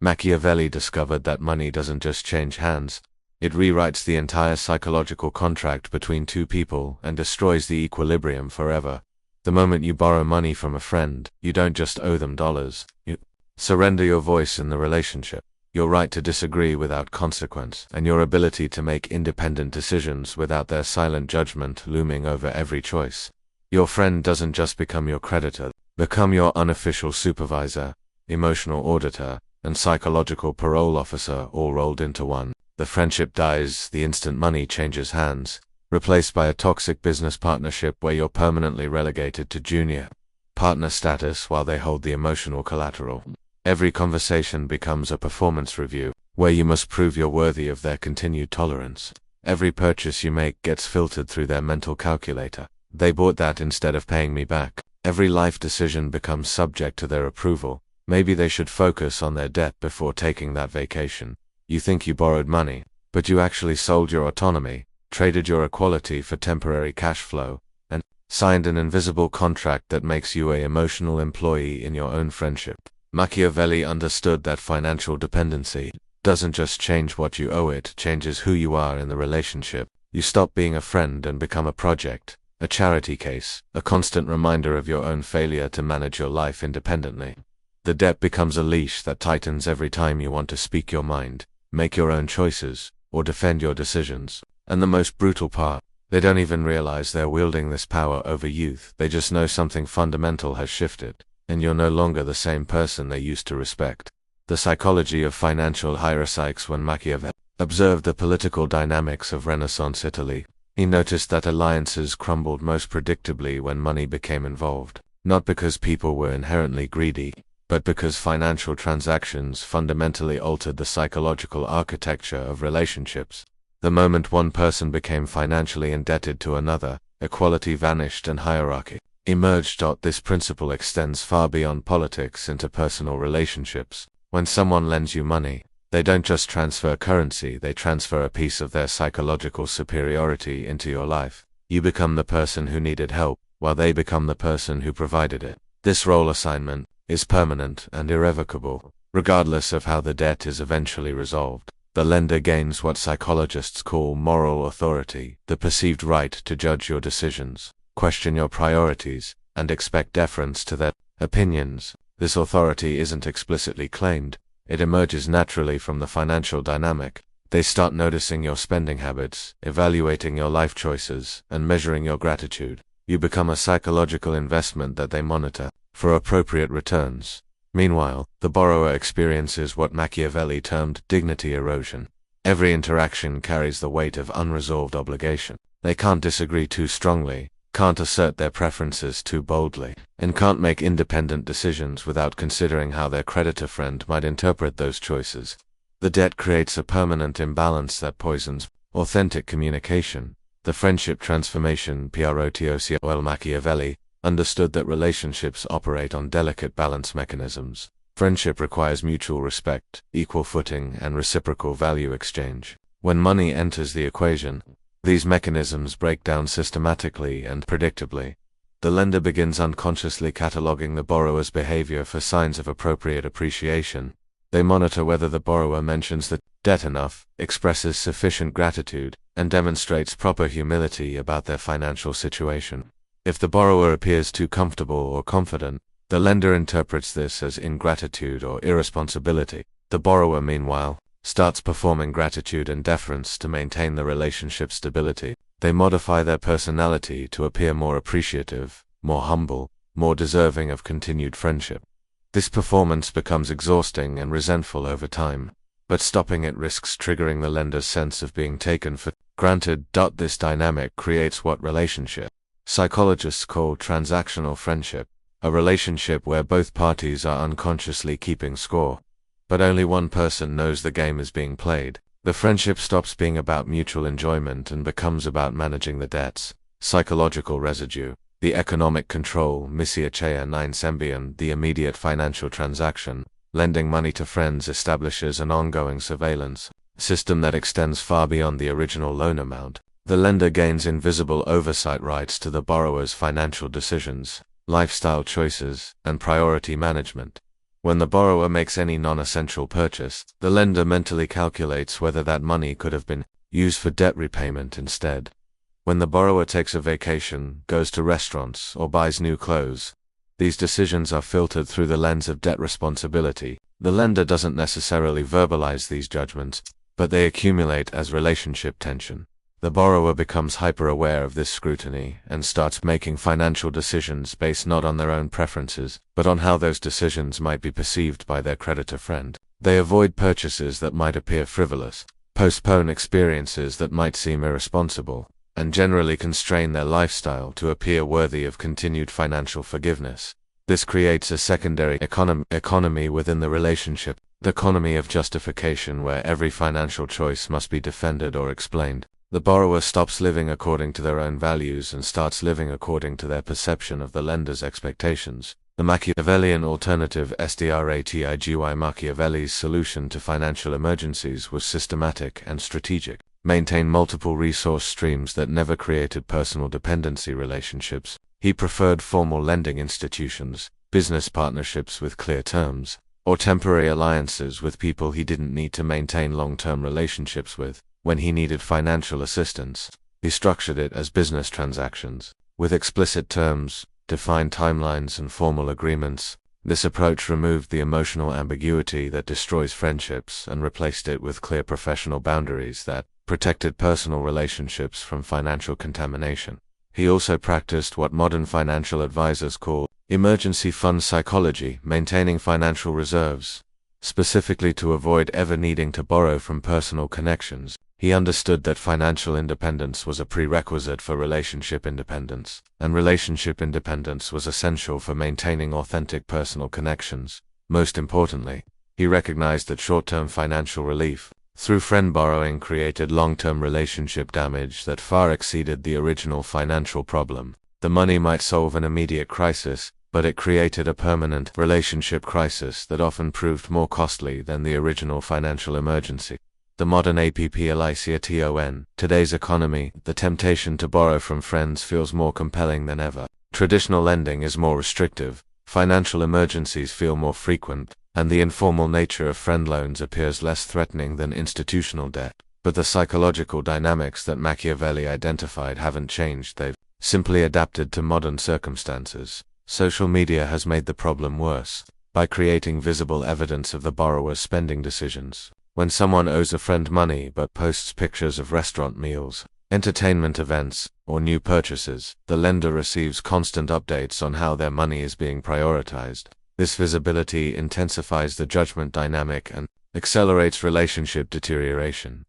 Machiavelli discovered that money doesn't just change hands, it rewrites the entire psychological contract between two people and destroys the equilibrium forever. The moment you borrow money from a friend, you don't just owe them dollars, you surrender your voice in the relationship, your right to disagree without consequence, and your ability to make independent decisions without their silent judgment looming over every choice. Your friend doesn't just become your creditor, become your unofficial supervisor, emotional auditor, and psychological parole officer all rolled into one. The friendship dies the instant money changes hands, replaced by a toxic business partnership where you're permanently relegated to junior partner status while they hold the emotional collateral. Every conversation becomes a performance review, where you must prove you're worthy of their continued tolerance. Every purchase you make gets filtered through their mental calculator. They bought that instead of paying me back. Every life decision becomes subject to their approval. Maybe they should focus on their debt before taking that vacation. You think you borrowed money, but you actually sold your autonomy, traded your equality for temporary cash flow, and signed an invisible contract that makes you an emotional employee in your own friendship. Machiavelli understood that financial dependency doesn't just change what you owe, it changes who you are in the relationship. You stop being a friend and become a project, a charity case, a constant reminder of your own failure to manage your life independently. The debt becomes a leash that tightens every time you want to speak your mind, make your own choices, or defend your decisions. And the most brutal part, they don't even realize they're wielding this power over youth. They just know something fundamental has shifted, and you're no longer the same person they used to respect. The psychology of financial hierarchies. When Machiavelli observed the political dynamics of Renaissance Italy, he noticed that alliances crumbled most predictably when money became involved, not because people were inherently greedy, but because financial transactions fundamentally altered the psychological architecture of relationships. The moment one person became financially indebted to another, equality vanished and hierarchy emerged. This principle extends far beyond politics into personal relationships. When someone lends you money, they don't just transfer currency, they transfer a piece of their psychological superiority into your life. You become the person who needed help, while they become the person who provided it. This role assignment is permanent and irrevocable, regardless of how the debt is eventually resolved. The lender gains what psychologists call moral authority, the perceived right to judge your decisions, question your priorities, and expect deference to their opinions. This authority isn't explicitly claimed, it emerges naturally from the financial dynamic. They start noticing your spending habits, evaluating your life choices, and measuring your gratitude. You become a psychological investment that they monitor for appropriate returns. Meanwhile, the borrower experiences what Machiavelli termed dignity erosion. Every interaction carries the weight of unresolved obligation. They can't disagree too strongly, can't assert their preferences too boldly, and can't make independent decisions without considering how their creditor friend might interpret those choices. The debt creates a permanent imbalance that poisons authentic communication. The friendship transformation PROTOCOL. Machiavelli understood that relationships operate on delicate balance mechanisms. Friendship requires mutual respect, equal footing, and reciprocal value exchange. When money enters the equation, these mechanisms break down systematically and predictably. The lender begins unconsciously cataloging the borrower's behavior for signs of appropriate appreciation. They monitor whether the borrower mentions the debt enough, expresses sufficient gratitude, and demonstrates proper humility about their financial situation. If the borrower appears too comfortable or confident, the lender interprets this as ingratitude or irresponsibility. The borrower, meanwhile, starts performing gratitude and deference to maintain the relationship's stability. They modify their personality to appear more appreciative, more humble, more deserving of continued friendship. This performance becomes exhausting and resentful over time, but stopping it risks triggering the lender's sense of being taken for granted. This dynamic creates what relationship psychologists call transactional friendship, a relationship where both parties are unconsciously keeping score, but only one person knows the game is being played. The friendship stops being about mutual enjoyment and becomes about managing the debt's psychological residue, the economic control, Missiacea 9 Sembian. The immediate financial transaction, lending money to friends, establishes an ongoing surveillance system that extends far beyond the original loan amount. The lender gains invisible oversight rights to the borrower's financial decisions, lifestyle choices, and priority management. When the borrower makes any non-essential purchase, the lender mentally calculates whether that money could have been used for debt repayment instead. When the borrower takes a vacation, goes to restaurants, or buys new clothes, these decisions are filtered through the lens of debt responsibility. The lender doesn't necessarily verbalize these judgments, but they accumulate as relationship tension. The borrower becomes hyper-aware of this scrutiny and starts making financial decisions based not on their own preferences, but on how those decisions might be perceived by their creditor friend. They avoid purchases that might appear frivolous, postpone experiences that might seem irresponsible, and generally constrain their lifestyle to appear worthy of continued financial forgiveness. This creates a secondary economy within the relationship, the economy of justification, where every financial choice must be defended or explained. The borrower stops living according to their own values and starts living according to their perception of the lender's expectations. The Machiavellian alternative strategy. Machiavelli's solution to financial emergencies was systematic and strategic. Maintain multiple resource streams that never created personal dependency relationships. He preferred formal lending institutions, business partnerships with clear terms, or temporary alliances with people he didn't need to maintain long-term relationships with. When he needed financial assistance, he structured it as business transactions, with explicit terms, defined timelines, and formal agreements. This approach removed the emotional ambiguity that destroys friendships and replaced it with clear professional boundaries that protected personal relationships from financial contamination. He also practiced what modern financial advisors call emergency fund psychology, maintaining financial reserves, specifically to avoid ever needing to borrow from personal connections. He understood that financial independence was a prerequisite for relationship independence, and relationship independence was essential for maintaining authentic personal connections. Most importantly, he recognized that short-term financial relief through friend borrowing created long-term relationship damage that far exceeded the original financial problem. The money might solve an immediate crisis, but it created a permanent relationship crisis that often proved more costly than the original financial emergency. The modern application, today's economy, the temptation to borrow from friends feels more compelling than ever. Traditional lending is more restrictive, financial emergencies feel more frequent, and the informal nature of friend loans appears less threatening than institutional debt. But the psychological dynamics that Machiavelli identified haven't changed, they've simply adapted to modern circumstances. Social media has made the problem worse, by creating visible evidence of the borrower's spending decisions. When someone owes a friend money but posts pictures of restaurant meals, entertainment events, or new purchases, the lender receives constant updates on how their money is being prioritized. This visibility intensifies the judgment dynamic and accelerates relationship deterioration.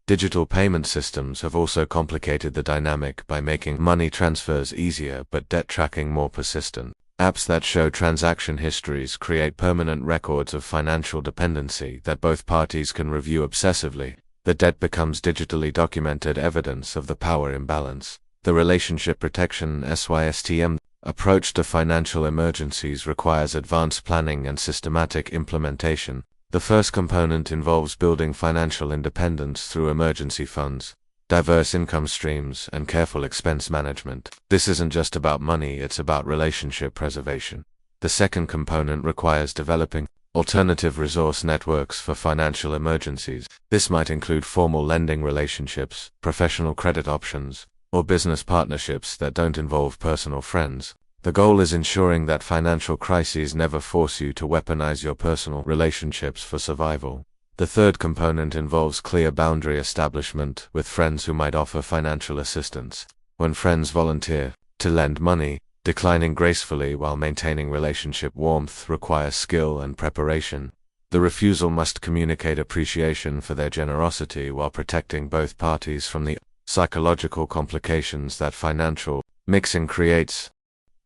Digital payment systems have also complicated the dynamic by making money transfers easier but debt tracking more persistent. Apps that show transaction histories create permanent records of financial dependency that both parties can review obsessively. The debt becomes digitally documented evidence of the power imbalance. The relationship protection (SYSTM) approach to financial emergencies requires advanced planning and systematic implementation. The first component involves building financial independence through emergency funds, diverse income streams, and careful expense management. This isn't just about money, it's about relationship preservation. The second component requires developing alternative resource networks for financial emergencies. This might include formal lending relationships, professional credit options, or business partnerships that don't involve personal friends. The goal is ensuring that financial crises never force you to weaponize your personal relationships for survival. The third component involves clear boundary establishment with friends who might offer financial assistance. When friends volunteer to lend money, declining gracefully while maintaining relationship warmth requires skill and preparation. The refusal must communicate appreciation for their generosity while protecting both parties from the psychological complications that financial mixing creates.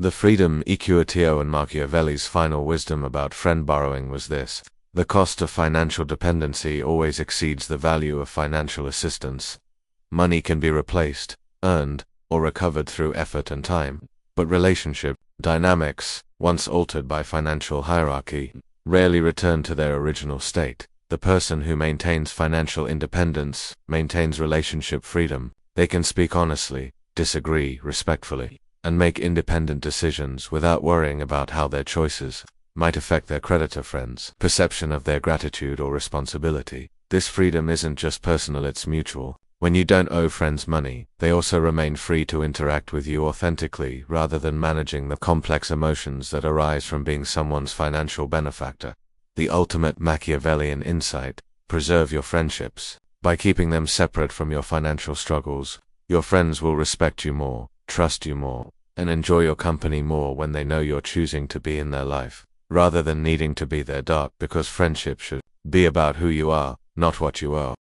The freedom equatio and Machiavelli's final wisdom about friend borrowing was this: the cost of financial dependency always exceeds the value of financial assistance. Money can be replaced, earned, or recovered through effort and time, but relationship dynamics, once altered by financial hierarchy, rarely return to their original state. The person who maintains financial independence maintains relationship freedom. They can speak honestly, disagree respectfully, and make independent decisions without worrying about how their choices might affect their creditor friends' perception of their gratitude or responsibility. This freedom isn't just personal, it's mutual. When you don't owe friends money, they also remain free to interact with you authentically rather than managing the complex emotions that arise from being someone's financial benefactor. The ultimate Machiavellian insight: preserve your friendships. By keeping them separate from your financial struggles, your friends will respect you more, trust you more, and enjoy your company more when they know you're choosing to be in their life, rather than needing to be their doc, because friendship should be about who you are, not what you owe.